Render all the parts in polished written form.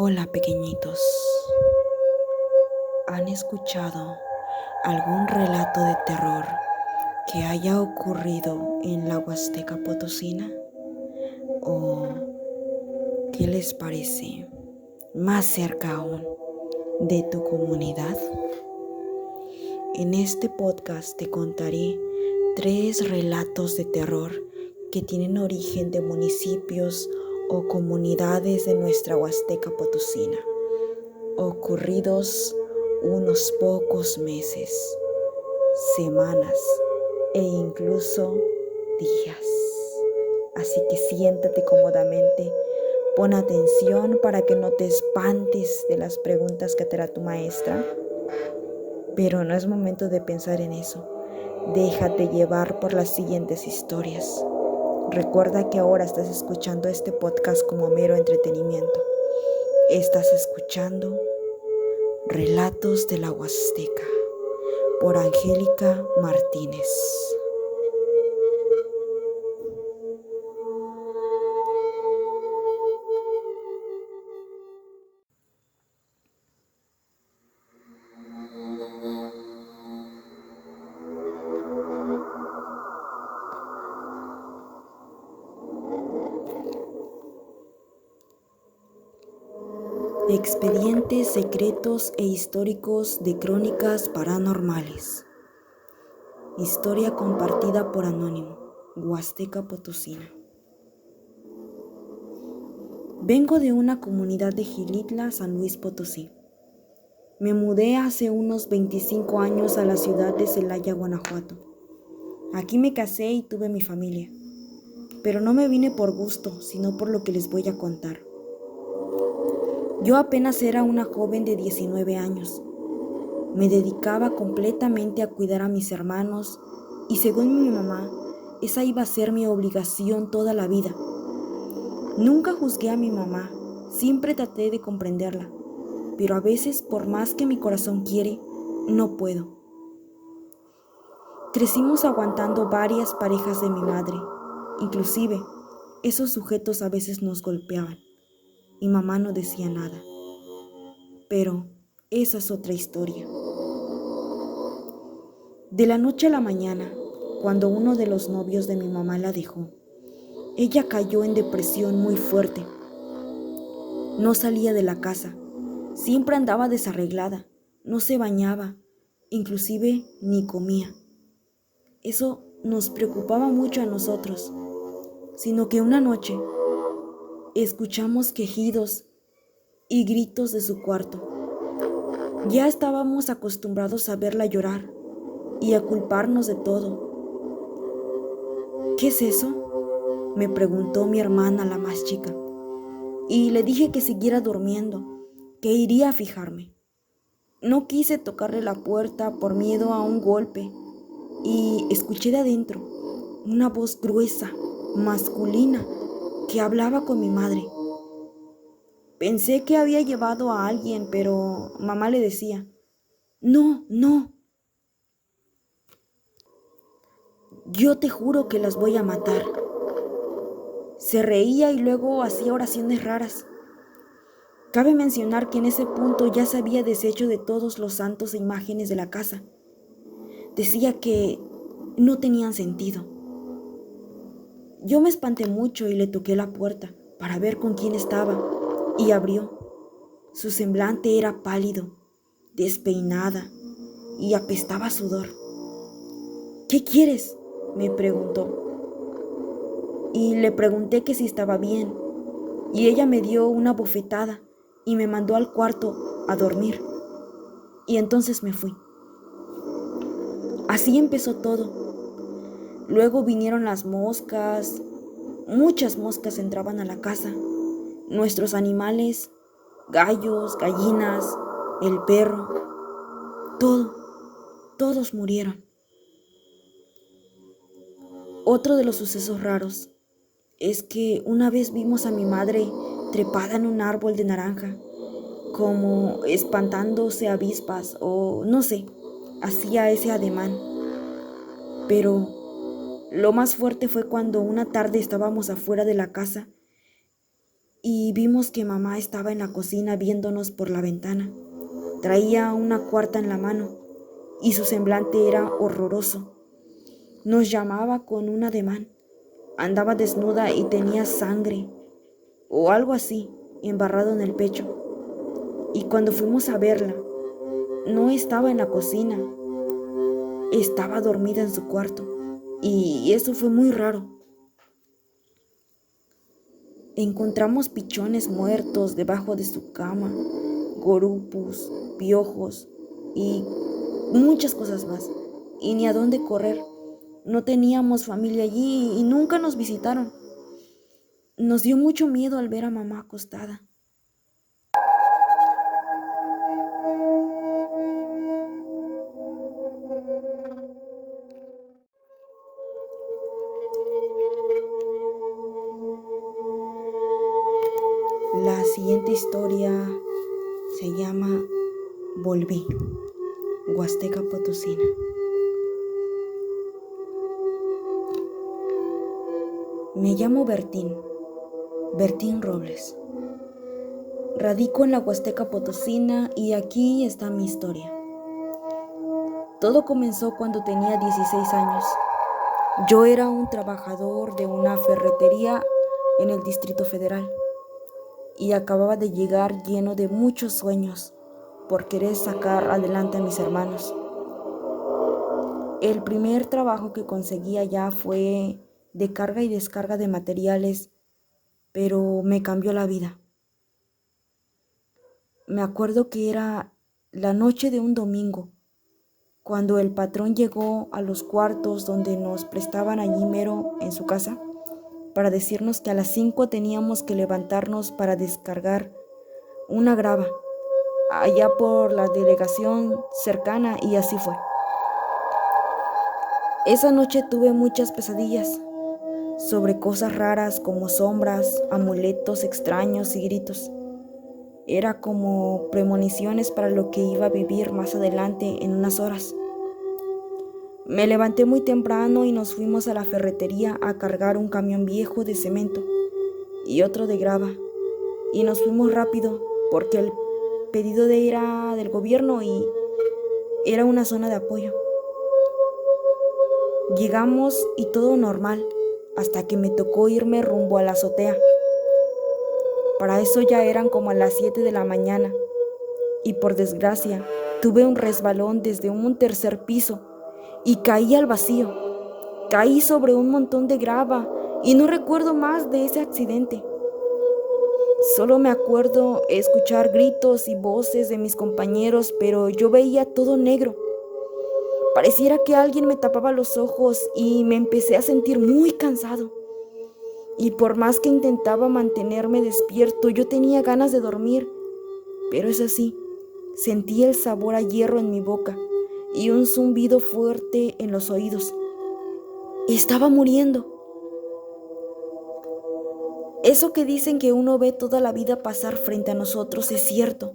Hola pequeñitos, ¿han escuchado algún relato de terror que haya ocurrido en la Huasteca Potosina? ¿O qué les parece más cerca aún de tu comunidad? En este podcast te contaré 3 relatos de terror que tienen origen de municipios o comunidades de nuestra Huasteca Potosina, ocurridos unos pocos meses, semanas e incluso días. Así que siéntate cómodamente, pon atención para que no te espantes de las preguntas que te hará tu maestra. Pero no es momento de pensar en eso. Déjate llevar por las siguientes historias. Recuerda que ahora estás escuchando este podcast como mero entretenimiento. Estás escuchando Relatos de la Huasteca por Angélica Martínez. Expedientes secretos e históricos de crónicas paranormales. Historia compartida por Anónimo, Huasteca Potosina. Vengo de una comunidad de Xilitla, San Luis Potosí. Me mudé hace unos 25 años a la ciudad de Celaya, Guanajuato. Aquí me casé y tuve mi familia, pero no me vine por gusto, sino por lo que les voy a contar. Yo apenas era una joven de 19 años. Me dedicaba completamente a cuidar a mis hermanos y según mi mamá, esa iba a ser mi obligación toda la vida. Nunca juzgué a mi mamá, siempre traté de comprenderla, pero a veces, por más que mi corazón quiere, no puedo. Crecimos aguantando varias parejas de mi madre, inclusive esos sujetos a veces nos golpeaban y mamá no decía nada. Pero esa es otra historia. De la noche a la mañana, cuando uno de los novios de mi mamá la dejó, ella cayó en depresión muy fuerte. No salía de la casa, siempre andaba desarreglada, no se bañaba, inclusive ni comía. Eso nos preocupaba mucho a nosotros, sino que una noche escuchamos quejidos y gritos de su cuarto. Ya estábamos acostumbrados a verla llorar y a culparnos de todo. ¿Qué es eso?, me preguntó mi hermana, la más chica, y le dije que siguiera durmiendo, que iría a fijarme. No quise tocarle la puerta por miedo a un golpe y escuché de adentro una voz gruesa, masculina, que hablaba con mi madre. Pensé que había llevado a alguien, pero mamá le decía, no, no, yo te juro que las voy a matar. Se reía y luego hacía oraciones raras. Cabe mencionar que en ese punto ya se había deshecho de todos los santos e imágenes de la casa. Decía que no tenían sentido. Yo me espanté mucho y le toqué la puerta para ver con quién estaba y abrió. Su semblante era pálido, despeinada y apestaba a sudor. ¿Qué quieres?, me preguntó. Y le pregunté que si estaba bien, y ella me dio una bofetada y me mandó al cuarto a dormir. Y entonces me fui. Así empezó todo. Luego vinieron las moscas. Muchas moscas entraban a la casa. Nuestros animales, gallos, gallinas, el perro, todos murieron. Otro de los sucesos raros es que una vez vimos a mi madre trepada en un árbol de naranja, como espantándose avispas o no sé, hacía ese ademán. Pero lo más fuerte fue cuando una tarde estábamos afuera de la casa y vimos que mamá estaba en la cocina viéndonos por la ventana. Traía una cuarta en la mano y su semblante era horroroso. Nos llamaba con un ademán. Andaba desnuda y tenía sangre o algo así embarrado en el pecho. Y cuando fuimos a verla, no estaba en la cocina, estaba dormida en su cuarto. Y eso fue muy raro. Encontramos pichones muertos debajo de su cama, gorupus, piojos y muchas cosas más. Y ni a dónde correr. No teníamos familia allí y nunca nos visitaron. Nos dio mucho miedo al ver a mamá acostada. La siguiente historia se llama Volví, Huasteca Potosina. Me llamo Bertín Robles. Radico en la Huasteca Potosina y aquí está mi historia. Todo comenzó cuando tenía 16 años. Yo era un trabajador de una ferretería en el Distrito Federal y acababa de llegar lleno de muchos sueños por querer sacar adelante a mis hermanos. El primer trabajo que conseguí allá fue de carga y descarga de materiales, pero me cambió la vida. Me acuerdo que era la noche de un domingo, cuando el patrón llegó a los cuartos donde nos prestaban allí mero en su casa, para decirnos que a las 5 teníamos que levantarnos para descargar una grava allá por la delegación cercana, y así fue. Esa noche tuve muchas pesadillas sobre cosas raras como sombras, amuletos extraños y gritos. Era como premoniciones para lo que iba a vivir más adelante en unas horas. Me levanté muy temprano y nos fuimos a la ferretería a cargar un camión viejo de cemento y otro de grava. Y nos fuimos rápido porque el pedido era del gobierno y era una zona de apoyo. Llegamos y todo normal, hasta que me tocó irme rumbo a la azotea. Para eso ya eran como a las 7 de la mañana y por desgracia tuve un resbalón desde un tercer piso y caí al vacío. Caí sobre un montón de grava y no recuerdo más de ese accidente. Solo me acuerdo escuchar gritos y voces de mis compañeros, pero yo veía todo negro. Pareciera que alguien me tapaba los ojos y me empecé a sentir muy cansado. Y por más que intentaba mantenerme despierto, yo tenía ganas de dormir. Pero es así, sentí el sabor a hierro en mi boca y un zumbido fuerte en los oídos. Estaba muriendo. Eso que dicen que uno ve toda la vida pasar frente a nosotros es cierto.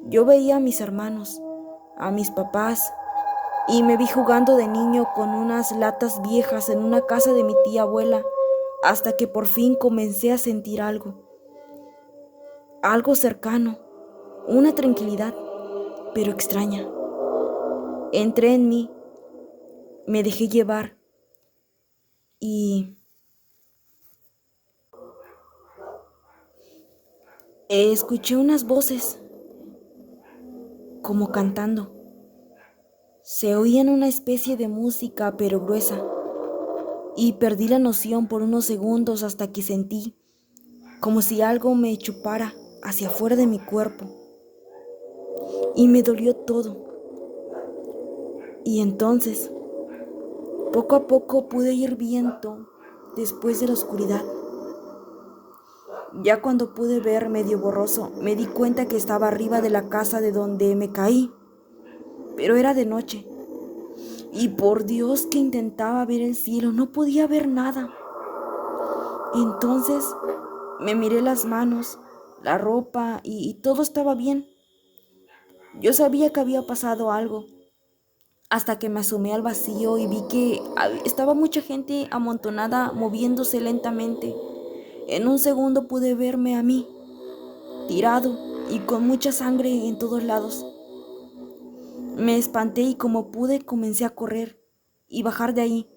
Yo veía a mis hermanos, a mis papás, y me vi jugando de niño con unas latas viejas en una casa de mi tía abuela, hasta que por fin comencé a sentir algo cercano, una tranquilidad, pero extraña. Entré en mí, me dejé llevar y escuché unas voces, como cantando. Se oían una especie de música, pero gruesa, y perdí la noción por unos segundos hasta que sentí como si algo me chupara hacia afuera de mi cuerpo, y me dolió todo. Y entonces, poco a poco pude ir viendo después de la oscuridad. Ya cuando pude ver medio borroso, me di cuenta que estaba arriba de la casa de donde me caí, pero era de noche. Y por Dios que intentaba ver el cielo, no podía ver nada. Entonces me miré las manos, la ropa y todo estaba bien. Yo sabía que había pasado algo, hasta que me asomé al vacío y vi que estaba mucha gente amontonada moviéndose lentamente. En un segundo pude verme a mí, tirado y con mucha sangre en todos lados. Me espanté y como pude comencé a correr y bajar de ahí.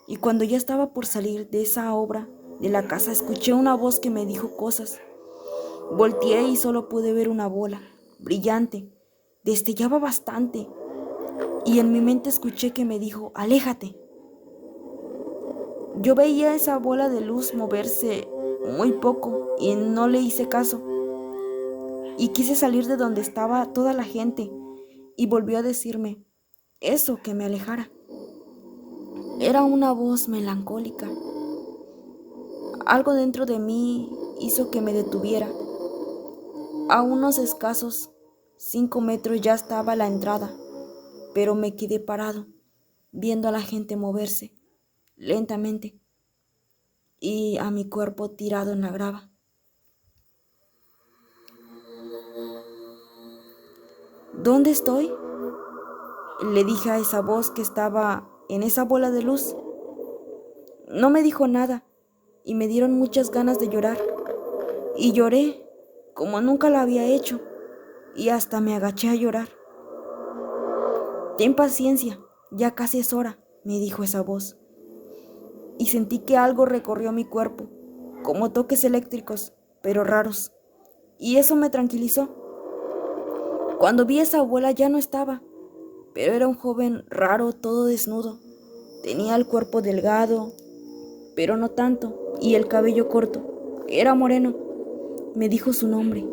Y cuando ya estaba por salir de esa obra de la casa, escuché una voz que me dijo cosas. Volteé y solo pude ver una bola, brillante, destellaba bastante. Y en mi mente escuché que me dijo, aléjate. Yo veía esa bola de luz moverse muy poco y no le hice caso. Y quise salir de donde estaba toda la gente y volvió a decirme eso, que me alejara. Era una voz melancólica. Algo dentro de mí hizo que me detuviera. A unos escasos 5 metros ya estaba la entrada, pero me quedé parado, viendo a la gente moverse lentamente y a mi cuerpo tirado en la grava. ¿Dónde estoy?, le dije a esa voz que estaba en esa bola de luz. No me dijo nada y me dieron muchas ganas de llorar. Y lloré como nunca lo había hecho y hasta me agaché a llorar. Ten paciencia, ya casi es hora, me dijo esa voz. Y sentí que algo recorrió mi cuerpo, como toques eléctricos, pero raros. Y eso me tranquilizó. Cuando vi a esa abuela ya no estaba, pero era un joven raro, todo desnudo. Tenía el cuerpo delgado, pero no tanto, y el cabello corto. Era moreno. Me dijo su nombre,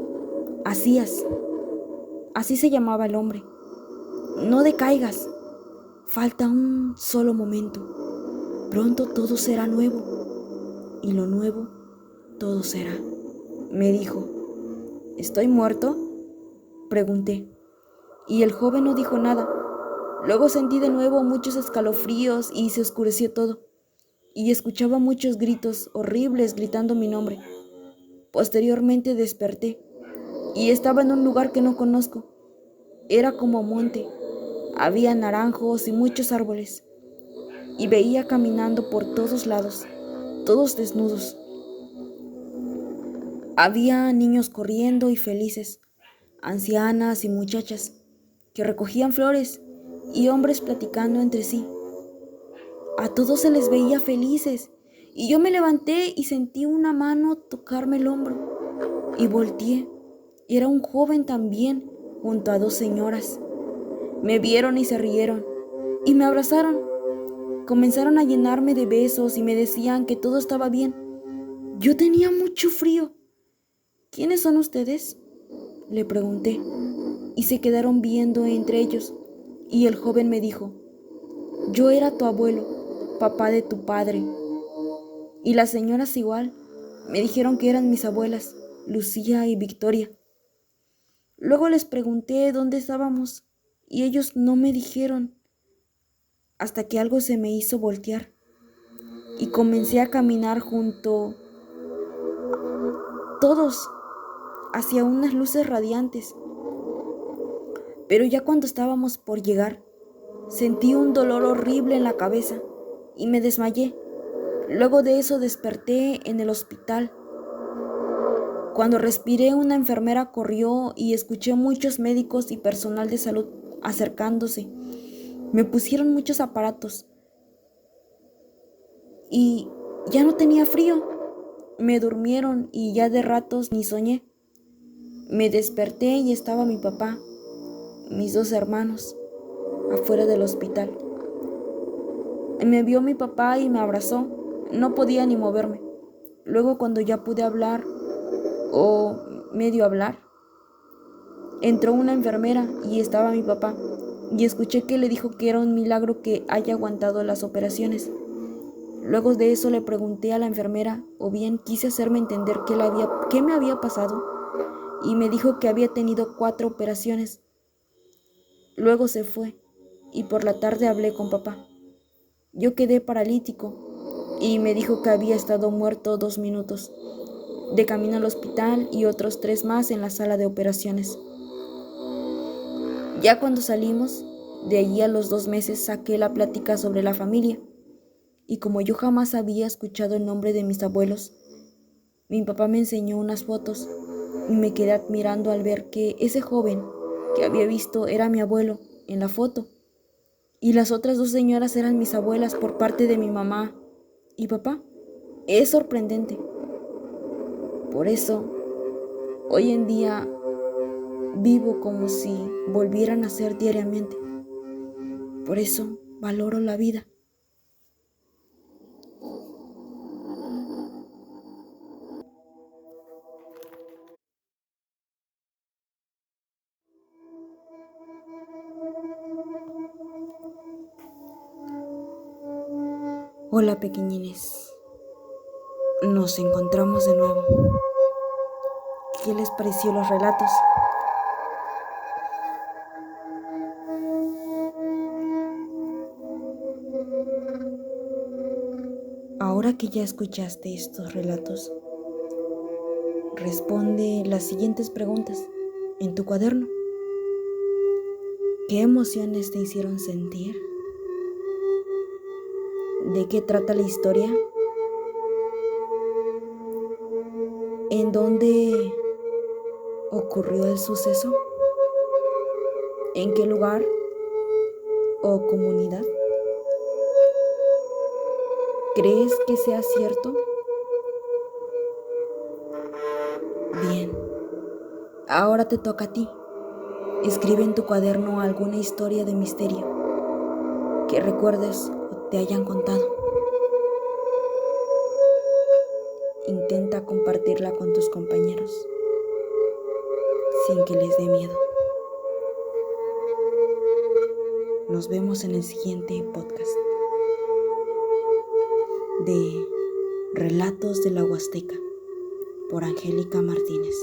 Asías. Así se llamaba el hombre. No decaigas. Falta un solo momento. Pronto todo será nuevo. Y lo nuevo, todo será. Me dijo. ¿Estoy muerto?, pregunté. Y el joven no dijo nada. Luego sentí de nuevo muchos escalofríos y se oscureció todo. Y escuchaba muchos gritos horribles gritando mi nombre. Posteriormente desperté y estaba en un lugar que no conozco. Era como monte. Había naranjos y muchos árboles. Y veía caminando por todos lados, todos desnudos. Había niños corriendo y felices, ancianas y muchachas que recogían flores y hombres platicando entre sí. A todos se les veía felices y yo me levanté y sentí una mano tocarme el hombro y volteé. Era un joven también junto a 2 señoras. Me vieron y se rieron y me abrazaron. Comenzaron a llenarme de besos y me decían que todo estaba bien. Yo tenía mucho frío. ¿Quiénes son ustedes?, le pregunté, y se quedaron viendo entre ellos. Y el joven me dijo, yo era tu abuelo, papá de tu padre. Y las señoras igual, me dijeron que eran mis abuelas, Lucía y Victoria. Luego les pregunté dónde estábamos, y ellos no me dijeron, hasta que algo se me hizo voltear, y comencé a caminar junto todos hacia unas luces radiantes. Pero ya cuando estábamos por llegar, sentí un dolor horrible en la cabeza y me desmayé. Luego de eso desperté en el hospital. Cuando respiré, una enfermera corrió y escuché muchos médicos y personal de salud acercándose. Me pusieron muchos aparatos y ya no tenía frío. Me durmieron y ya de ratos ni soñé. Me desperté y estaba mi papá, mis 2 hermanos, afuera del hospital. Me vio mi papá y me abrazó. No podía ni moverme. Luego, cuando ya pude hablar, o medio hablar, entró una enfermera y estaba mi papá. Y escuché que le dijo que era un milagro que haya aguantado las operaciones. Luego de eso le pregunté a la enfermera, o bien quise hacerme entender qué me había pasado, y me dijo que había tenido 4 operaciones. Luego se fue y por la tarde hablé con papá. Yo quedé paralítico y me dijo que había estado muerto 2 minutos, de camino al hospital y otros 3 más en la sala de operaciones. Ya cuando salimos de allí a los 2 meses saqué la plática sobre la familia y como yo jamás había escuchado el nombre de mis abuelos, Mi papá me enseñó unas fotos y me quedé admirando al ver que ese joven que había visto era mi abuelo en la foto y las otras dos señoras eran mis abuelas por parte de mi mamá y papá. Es sorprendente. Por eso, hoy en día vivo como si volvieran a nacer diariamente. Por eso valoro la vida. Hola pequeñines, nos encontramos de nuevo. ¿Qué les pareció los relatos? Ahora que ya escuchaste estos relatos, responde las siguientes preguntas en tu cuaderno. ¿Qué emociones te hicieron sentir? ¿De qué trata la historia? ¿En dónde ocurrió el suceso? ¿En qué lugar o comunidad? ¿Crees que sea cierto? Bien, ahora te toca a ti. Escribe en tu cuaderno alguna historia de misterio que recuerdes o te hayan contado. Intenta compartirla con tus compañeros sin que les dé miedo. Nos vemos en el siguiente podcast de Relatos de la Huasteca por Angélica Martínez.